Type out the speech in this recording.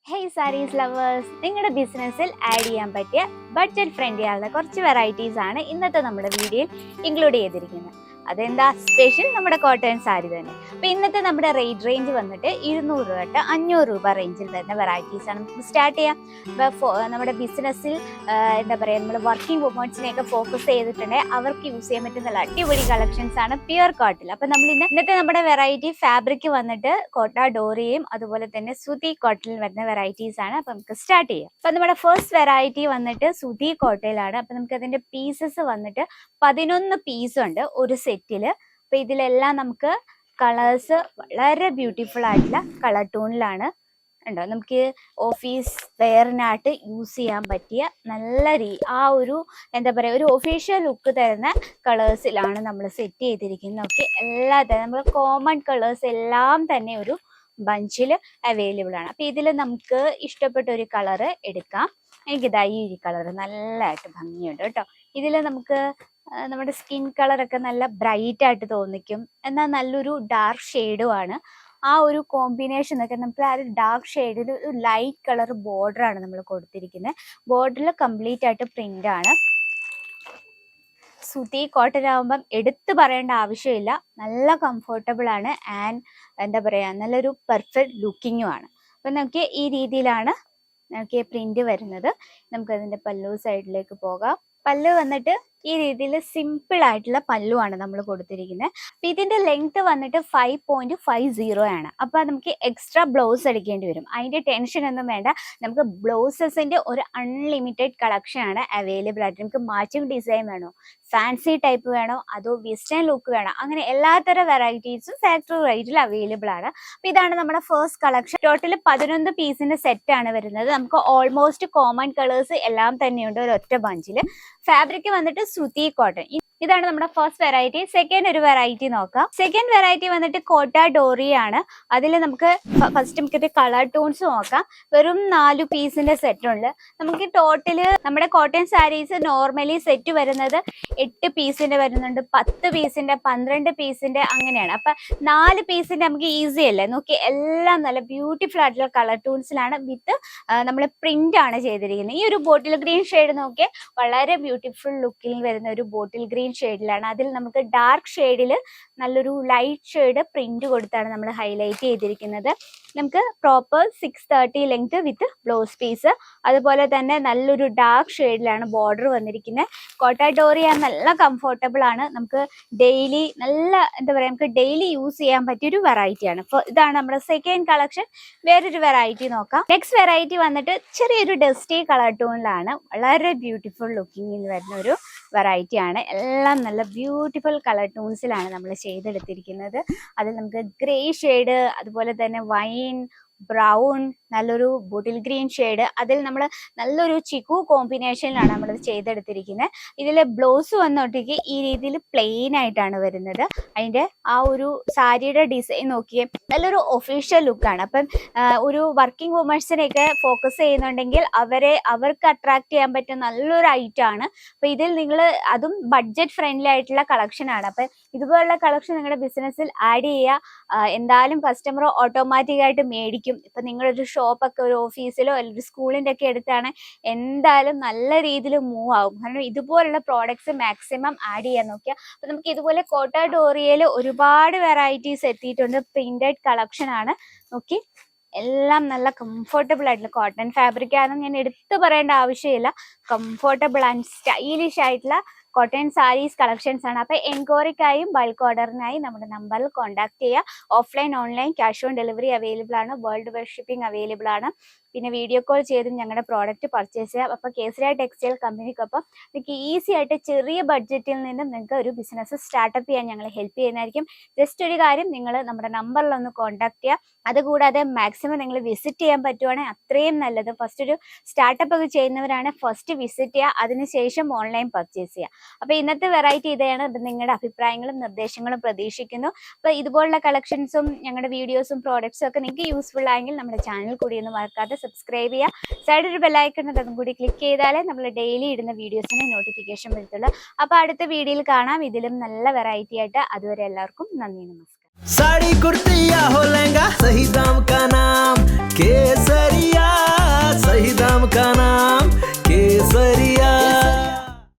Hey saris lovers, നിങ്ങളുടെ ബിസിനസ്സിൽ add ചെയ്യാൻ പറ്റിയ ബഡ്ജറ്റ് ഫ്രണ്ട്ലി ആയുള്ള കുറച്ച് വെറൈറ്റീസ് ആണ് ഇന്നത്തെ നമ്മുടെ വീഡിയോയിൽ ഇൻക്ലൂഡ് ചെയ്തിരിക്കുന്നത്. അതെന്താ സ്പെഷ്യൽ? നമ്മുടെ കോട്ടൺ സാരി തന്നെ. അപ്പോൾ ഇന്നത്തെ നമ്മുടെ റേറ്റ് റേഞ്ച് വന്നിട്ട് 200 രൂപ തൊട്ട് 500 രൂപ റേഞ്ചിൽ വരുന്ന വെറൈറ്റീസ് ആണ് നമുക്ക് സ്റ്റാർട്ട് ചെയ്യാം. നമ്മുടെ ബിസിനസ്സിൽ എന്താ പറയുക, നമ്മൾ വർക്കിംഗ് വുമൻസിനെയൊക്കെ ഫോക്കസ് ചെയ്തിട്ടുണ്ടെങ്കിൽ അവർക്ക് യൂസ് ചെയ്യാൻ പറ്റുന്ന നല്ല അടിപൊളി കളക്ഷൻസ് ആണ് പ്യുർ കോട്ടൺ. അപ്പം നമ്മൾ ഇന്നത്തെ നമ്മുടെ വെറൈറ്റി ഫാബ്രിക് വന്നിട്ട് കോട്ട ഡോറിയും അതുപോലെ തന്നെ സുതി കോട്ടണിൽ വരുന്ന വെറൈറ്റീസ് ആണ്. അപ്പം നമുക്ക് സ്റ്റാർട്ട് ചെയ്യാം. അപ്പം നമ്മുടെ ഫസ്റ്റ് വെറൈറ്റി വന്നിട്ട് സുതി കോട്ടയിലാണ്. അപ്പം നമുക്ക് അതിന്റെ പീസസ് വന്നിട്ട് 11 പീസ് ഉണ്ട് ഒരു സെറ്റില്. അപ്പൊ ഇതിലെല്ലാം നമുക്ക് കളേഴ്സ് വളരെ ബ്യൂട്ടിഫുൾ ആയിട്ടുള്ള കളർ ടൂണിലാണ് ഉണ്ടോ. നമുക്ക് ഓഫീസ് വെയറിനായിട്ട് യൂസ് ചെയ്യാൻ പറ്റിയ നല്ല ആ ഒരു എന്താ പറയുക, ഒരു ഒഫീഷ്യൽ ലുക്ക് തരുന്ന കളേഴ്സിലാണ് നമ്മൾ സെറ്റ് ചെയ്തിരിക്കുന്നത്. ഓക്കെ, എല്ലാ നമ്മൾ കോമൺ കളേഴ്സ് എല്ലാം തന്നെ ഒരു ബഞ്ചിൽ അവൈലബിൾ ആണ്. അപ്പൊ ഇതിൽ നമുക്ക് ഇഷ്ടപ്പെട്ട ഒരു കളറ് എടുക്കാം. എനിക്കിതാ ഈ കളർ നല്ലതായിട്ട് ഭംഗിയുണ്ട് കേട്ടോ. ഇതിൽ നമുക്ക് നമ്മുടെ സ്കിൻ കളറൊക്കെ നല്ല ബ്രൈറ്റ് ആയിട്ട് തോന്നിക്കും, എന്നാൽ നല്ലൊരു ഡാർക്ക് ഷെയ്ഡും ആണ്. ആ ഒരു കോമ്പിനേഷൻ ഒക്കെ നമുക്ക് ആ ഒരു ഡാർക്ക് ഷെയ്ഡിൽ ഒരു ലൈറ്റ് കളർ ബോർഡർ ആണ് നമ്മൾ കൊടുത്തിരിക്കുന്നത്. ബോർഡറിൽ കംപ്ലീറ്റ് ആയിട്ട് പ്രിന്റ് ആണ്. സുതി കോട്ടൺ ആകുമ്പം എടുത്തു പറയേണ്ട ആവശ്യമില്ല, നല്ല കംഫർട്ടബിൾ ആണ് ആൻഡ് എന്താ പറയാ, നല്ലൊരു പെർഫെക്റ്റ് ലുക്കിങ്ങും ആണ്. അപ്പൊ നമുക്ക് ഈ രീതിയിലാണ് നമുക്ക് പ്രിന്റ് വരുന്നത്. നമുക്ക് അതിന്റെ പല്ലു സൈഡിലേക്ക് പോകാം. പല്ലു വന്നിട്ട് ഈ രീതിയിൽ സിമ്പിൾ ആയിട്ടുള്ള പല്ലു ആണ് നമ്മൾ കൊടുത്തിരിക്കുന്നത്. അപ്പൊ ഇതിന്റെ ലെങ്ത് വന്നിട്ട് 5.50 ആണ്. അപ്പൊ നമുക്ക് എക്സ്ട്രാ ബ്ലൗസ് അടിക്കേണ്ടി വരും. അതിന്റെ ടെൻഷൻ ഒന്നും വേണ്ട. നമുക്ക് ബ്ലൗസസിന്റെ ഒരു അൺലിമിറ്റഡ് കളക്ഷൻ ആണ് അവൈലബിൾ ആയിട്ട്. നമുക്ക് മാച്ചിങ് ഡിസൈൻ വേണോ, ഫാൻസി ടൈപ്പ് വേണോ, അതോ വെസ്റ്റേൺ ലുക്ക് വേണോ, അങ്ങനെ എല്ലാത്തരം വെറൈറ്റീസും ഫാക്ടറി റേറ്റിൽ അവൈലബിൾ ആണ്. അപ്പൊ ഇതാണ് നമ്മുടെ ഫസ്റ്റ് കളക്ഷൻ. ടോട്ടൽ 11 പീസിന്റെ സെറ്റ് ആണ് വരുന്നത്. നമുക്ക് ഓൾമോസ്റ്റ് കോമൺ കളേഴ്സ് എല്ലാം തന്നെയുണ്ട് ഒരൊറ്റ ബഞ്ചിൽ. ഫാബ്രിക് വന്നിട്ട് സുതി കോട്ടൺ. ഇതാണ് നമ്മുടെ ഫസ്റ്റ് വെറൈറ്റി. സെക്കൻഡ് ഒരു വെറൈറ്റി നോക്കാം. സെക്കൻഡ് വെറൈറ്റി വന്നിട്ട് കോട്ട ഡോറി ആണ്. അതിൽ നമുക്ക് ഫസ്റ്റ് നമുക്ക് കളർ ടൂൺസ് നോക്കാം. വെറും 4 പീസിന്റെ സെറ്റ് ഉണ്ട്. നമുക്ക് ടോട്ടല് നമ്മുടെ കോട്ടൺ സാരീസ് നോർമലി സെറ്റ് വരുന്നത് 8 പീസിന്റെ വരുന്നുണ്ട്, 10 പീസിന്റെ, 12 പീസിന്റെ, അങ്ങനെയാണ്. അപ്പൊ 4 പീസിന്റെ നമുക്ക് ഈസി അല്ലേ. നോക്കി, എല്ലാം നല്ല ബ്യൂട്ടിഫുൾ ആയിട്ടുള്ള കളർ ടൂൺസിലാണ് വിത്ത് നമ്മൾ പ്രിന്റ് ആണ് ചെയ്തിരിക്കുന്നത്. ഈ ഒരു ബോട്ടിൽ ഗ്രീൻ ഷെയ്ഡ് നോക്കിയാൽ വളരെ ബ്യൂട്ടിഫുൾ ലുക്കിൽ വരുന്ന ഒരു ബോട്ടിൽ ഗ്രീൻ ഷെയ്ഡിലാണ്. അതിൽ നമുക്ക് ഡാർക്ക് ഷെയ്ഡിൽ നല്ലൊരു ലൈറ്റ് ഷെയ്ഡ് പ്രിന്റ് കൊടുത്താണ് നമ്മൾ ഹൈലൈറ്റ് ചെയ്തിരിക്കുന്നത്. നമുക്ക് proper 630 length with blouse piece. അതുപോലെ തന്നെ നല്ലൊരു ഡാർക്ക് ഷെയ്ഡിലാണ് ബോർഡർ വന്നിരിക്കുന്നത്. കോട്ട ഡോറിയ നല്ല കംഫർട്ടബിൾ ആണ്. നമുക്ക് ഡെയിലി നല്ല എന്താ പറയുക, നമുക്ക് ഡെയിലി യൂസ് ചെയ്യാൻ പറ്റിയൊരു വെറൈറ്റിയാണ്. അപ്പോൾ ഇതാണ് നമ്മുടെ സെക്കൻഡ് കളക്ഷൻ. വേറൊരു വെറൈറ്റി നോക്കാം. നെക്സ്റ്റ് വെറൈറ്റി വന്നിട്ട് ചെറിയൊരു ഡസ്റ്റി കളർ ടൂണിലാണ്. വളരെ ബ്യൂട്ടിഫുൾ ലുക്കിങ്ങിൽ വരുന്ന ഒരു വെറൈറ്റി ആണ്. എല്ലാം നല്ല ബ്യൂട്ടിഫുൾ കളർ ടൂൺസിലാണ് നമ്മൾ ചെയ്തെടുത്തിരിക്കുന്നത്. അതിൽ നമുക്ക് ഗ്രേ ഷെയ്ഡ്, അതുപോലെ തന്നെ വൈൻ ബ്രൗൺ, നല്ലൊരു ബോട്ടിൽ ഗ്രീൻ ഷെയ്ഡ്, അതിൽ നമ്മൾ നല്ലൊരു ചിക്കു കോമ്പിനേഷനിലാണ് നമ്മളിത് ചെയ്തെടുത്തിരിക്കുന്നത്. ഇതിലെ ബ്ലൗസ് വന്നോട്ടേക്ക് ഈ രീതിയിൽ പ്ലെയിൻ ആയിട്ടാണ് വരുന്നത്. അതിന്റെ ആ ഒരു സാരിയുടെ ഡിസൈൻ നോക്കിയേ നല്ലൊരു ഒഫീഷ്യൽ ലുക്കാണ്. അപ്പം ഒരു വർക്കിംഗ് വുമൻസിനെയൊക്കെ ഫോക്കസ് ചെയ്യുന്നുണ്ടെങ്കിൽ അവർക്ക് അട്രാക്ട് ചെയ്യാൻ പറ്റുന്ന നല്ലൊരു ഐറ്റം ആണ്. അപ്പൊ ഇതിൽ നിങ്ങൾ അതും ബഡ്ജറ്റ് ഫ്രണ്ട്ലി ആയിട്ടുള്ള കളക്ഷൻ ആണ്. അപ്പൊ ഇതുപോലുള്ള കളക്ഷൻ നിങ്ങളുടെ ബിസിനസ്സിൽ ആഡ് ചെയ്യുക. എന്തായാലും കസ്റ്റമർ ഓട്ടോമാറ്റിക് ആയിട്ട് മേടിക്കും. ഇപ്പൊ നിങ്ങളൊരു ഷോപ്പൊക്കെ ഒരു ഓഫീസിലോ അല്ലെങ്കിൽ സ്കൂളിന്റെ ഒക്കെ എടുത്താണ് എന്തായാലും നല്ല രീതിയിൽ മൂവ് ആവും. കാരണം ഇതുപോലുള്ള പ്രോഡക്ട്സ് മാക്സിമം ആഡ് ചെയ്യാൻ നോക്കിയാൽ. അപ്പൊ നമുക്ക് ഇതുപോലെ കോട്ട ഡോറിയയിൽ ഒരുപാട് വെറൈറ്റീസ് എത്തിയിട്ടുണ്ട്. പ്രിന്റഡ് കളക്ഷൻ ആണ്. നോക്കി, എല്ലാം നല്ല കംഫർട്ടബിൾ ആയിട്ടുള്ള കോട്ടൺ ഫാബ്രിക് ആണെന്ന് ഞാൻ എടുത്തു പറയേണ്ട ആവശ്യമില്ല. കംഫർട്ടബിൾ ആൻഡ് സ്റ്റൈലിഷ് ആയിട്ടുള്ള കോട്ടൺ സാരീസ് കളക്ഷൻസ് ആണ്. അപ്പോൾ എൻക്വയറിക്കായും ബൾക്ക് ഓർഡറിനായി നമ്മുടെ നമ്പറിൽ കോൺടാക്ട് ചെയ്യുക. Offline online cash on delivery available ആണ്. വേൾഡ് വൈഡ് ഷിപ്പിംഗ് അവൈലബിൾ ആണ്. പിന്നെ വീഡിയോ കോൾ ചെയ്ത് ഞങ്ങളുടെ പ്രോഡക്റ്റ് പർച്ചേസ് ചെയ്യാം. അപ്പോൾ കേസരിയ ടെക്സ്റ്റൈൽ കമ്പനിക്കൊപ്പം നിങ്ങൾക്ക് ഈസി ആയിട്ട് ചെറിയ ബഡ്ജറ്റിൽ നിന്നും നിങ്ങൾക്ക് ഒരു ബിസിനസ് സ്റ്റാർട്ടപ്പ് ചെയ്യാൻ ഞങ്ങൾ ഹെൽപ്പ് ചെയ്യുന്നതായിരിക്കും. ജസ്റ്റ് ഒരു കാര്യം, നിങ്ങൾ നമ്മുടെ നമ്പറിലൊന്ന് കോൺടാക്ട് ചെയ്യുക. അതുകൂടാതെ മാക്സിമം നിങ്ങൾ വിസിറ്റ് ചെയ്യാൻ പറ്റുവാണെങ്കിൽ അത്രയും നല്ലത്. ഫസ്റ്റ് ഒരു സ്റ്റാർട്ടപ്പ് ഒക്കെ ചെയ്യുന്നവരാണ് ഫസ്റ്റ് വിസിറ്റ് ചെയ്യുക, അതിനുശേഷം ഓൺലൈൻ പർച്ചേസ് ചെയ്യുക. അപ്പൊ ഇന്നത്തെ വെറൈറ്റി ഇതാണ്. അപ്പൊ നിങ്ങളുടെ അഭിപ്രായങ്ങളും നിർദ്ദേശങ്ങളും പ്രതീക്ഷിക്കുന്നു. അപ്പൊ ഇതുപോലുള്ള കളക്ഷൻസും ഞങ്ങളുടെ വീഡിയോസും പ്രോഡക്ട്സും ഒക്കെ നിങ്ങൾക്ക് യൂസ്ഫുൾ ആയെങ്കിൽ നമ്മുടെ ചാനൽ കൂടി ഒന്ന് മറക്കാതെ സബ്സ്ക്രൈബ് ചെയ്യുക. സൈഡിൽ ഒരു ബെല്ലൈക്കൺ ഉണ്ട്, അതും കൂടി ക്ലിക്ക് ചെയ്താലേ നമ്മൾ ഡെയിലി ഇടുന്ന വീഡിയോസിന് നോട്ടിഫിക്കേഷൻ വരത്തുള്ളൂ. അപ്പൊ അടുത്ത വീഡിയോയിൽ കാണാം ഇതിലും നല്ല വെറൈറ്റി ആയിട്ട്. അതുവരെ എല്ലാവർക്കും നന്ദി, നമസ്കാരം. साड़ी कुर्ती या हो लहंगा, सही दाम का नाम केसरिया।